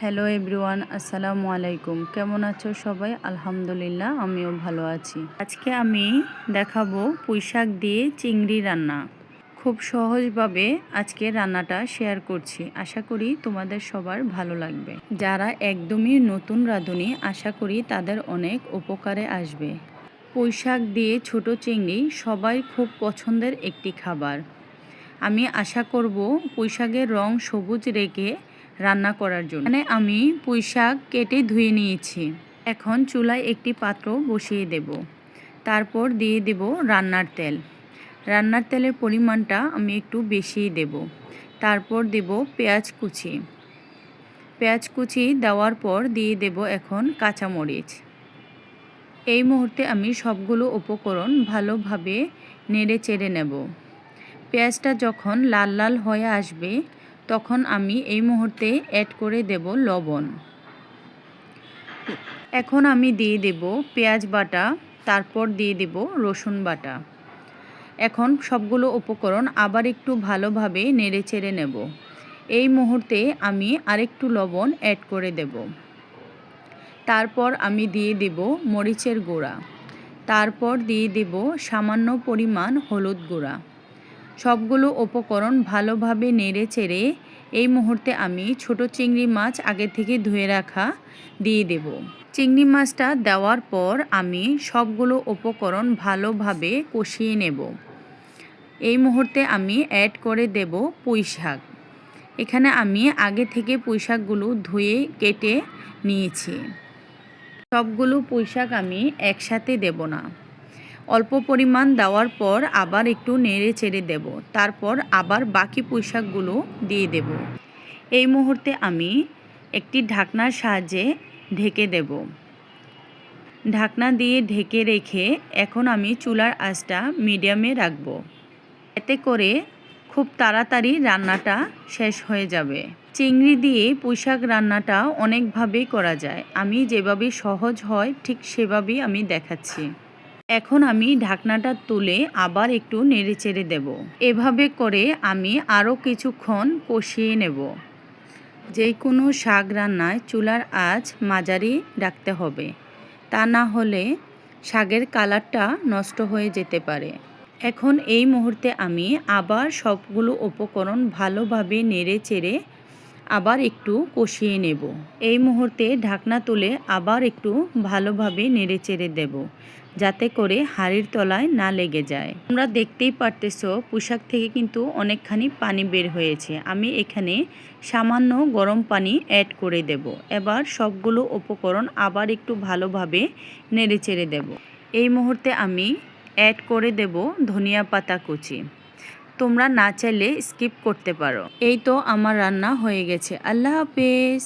Hello everyone, আসসালামু আলাইকুম। কেমন আছো সবাই? আলহামদুলিল্লাহ, আমিও ভালো আছি। আজকে আমি দেখাবো পুঁইশাক দিয়ে চিংড়ি রান্না। খুব সহজভাবে আজকে রান্নাটা শেয়ার করছি। আশা করি তোমাদের সবার ভালো লাগবে। যারা একদমই নতুন রাঁধুনি, আশা করি তাদের অনেক উপকারে আসবে। পুঁইশাক দিয়ে ছোট চিংড়ি সবাই খুব পছন্দের একটি খাবার। আমি আশা করব পুঁইশাকের রং সবুজ রেখে রান্না করার জন্য। এখানে আমি পুঁইশাক কেটে ধুয়ে নিয়েছি। এখন চুলায় একটি পাত্র বসিয়ে দেব। তারপর দিয়ে দেব রান্নার তেল। রান্নার তেলের পরিমাণটা আমি একটু বেশিই দেব। তারপর দেব পেঁয়াজ কুচি। পেঁয়াজ কুচি দেওয়ার পর দিয়ে দেব এখন কাঁচামরিচ। এই মুহূর্তে আমি সবগুলো উপকরণ ভালোভাবে নেড়ে চেড়ে নেব। পেঁয়াজটা যখন লাল লাল হয়ে আসবে তখন আমি এই মুহূর্তে অ্যাড করে দেব লবণ। এখন আমি দিয়ে দেব পেঁয়াজ বাটা, তারপর দিয়ে দেব রসুন বাটা। এখন সবগুলো উপকরণ আবার একটু ভালোভাবে নেড়ে চেড়ে নেব। এই মুহূর্তে আমি আরেকটু লবণ অ্যাড করে দেব। তারপর আমি দিয়ে দেব মরিচের গুঁড়া। তারপর দিয়ে দেব সামান্য পরিমাণ হলুদ গুঁড়া। সবগুলো উপকরণ ভালোভাবে নেড়ে চেড়ে এই মুহূর্তে আমি ছোট চিংড়ি মাছ আগে থেকে ধুয়ে রাখা দিয়ে দেব। চিংড়ি মাছটা দেওয়ার পর আমি সবগুলো উপকরণ ভালোভাবে কষিয়ে নেব। এই মুহূর্তে আমি অ্যাড করে দেব পুঁইশাক। এখানে আমি আগে থেকে পুঁইশাকগুলো ধুয়ে কেটে নিয়েছি। সবগুলো পুঁইশাক আমি একসাথে দেব না। অল্প পরিমাণ দেওয়ার পর আবার একটু নেড়ে চেড়ে দেব। তারপর আবার বাকি পুঁইশাকগুলো দিয়ে দেব। এই মুহূর্তে আমি একটি ঢাকনার সাহায্যে ঢেকে দেব। ঢাকনা দিয়ে ঢেকে রেখে এখন আমি চুলার আঁচটা মিডিয়ামে রাখব। এতে করে খুব তাড়াতাড়ি রান্নাটা শেষ হয়ে যাবে। চিংড়ি দিয়ে পুঁইশাক রান্নাটা অনেকভাবেই করা যায়। আমি যেভাবে সহজ হয় ঠিক সেভাবেই আমি দেখাচ্ছি। এখন আমি ঢাকনাটা তুলে আবার একটু নেড়েচেড়ে দেব। এভাবে করে আমি আরও কিছুক্ষণ কষিয়ে নেব। যে কোনো শাক রান্নায় চুলার আঁচ মাঝারি রাখতে হবে, তা না হলে শাকের কালারটা নষ্ট হয়ে যেতে পারে। এখন এই মুহূর্তে আমি আবার সবগুলো উপকরণ ভালোভাবে নেড়ে চেড়ে আবার একটু কষিয়ে নেব। এই মুহূর্তে ঢাকনা তুলে আবার একটু ভালোভাবে নেড়ে চেড়ে দেব, যাতে করে হাঁড়ির তলায় না লেগে যায়। তোমরা দেখতেই পারতেছো পুঁইশাক থেকে কিন্তু অনেকখানি পানি বের হয়েছে। আমি এখানে সামান্য গরম পানি অ্যাড করে দেব। এবার সবগুলো উপকরণ আবার একটু ভালোভাবে নেড়ে চেড়ে দেব। এই মুহূর্তে আমি অ্যাড করে দেব ধনিয়া পাতা কুচি। তোমরা না চাইলে স্কিপ করতে পারো। এই তো আমার রান্না হয়ে গেছে। আল্লাহ হাফেজ।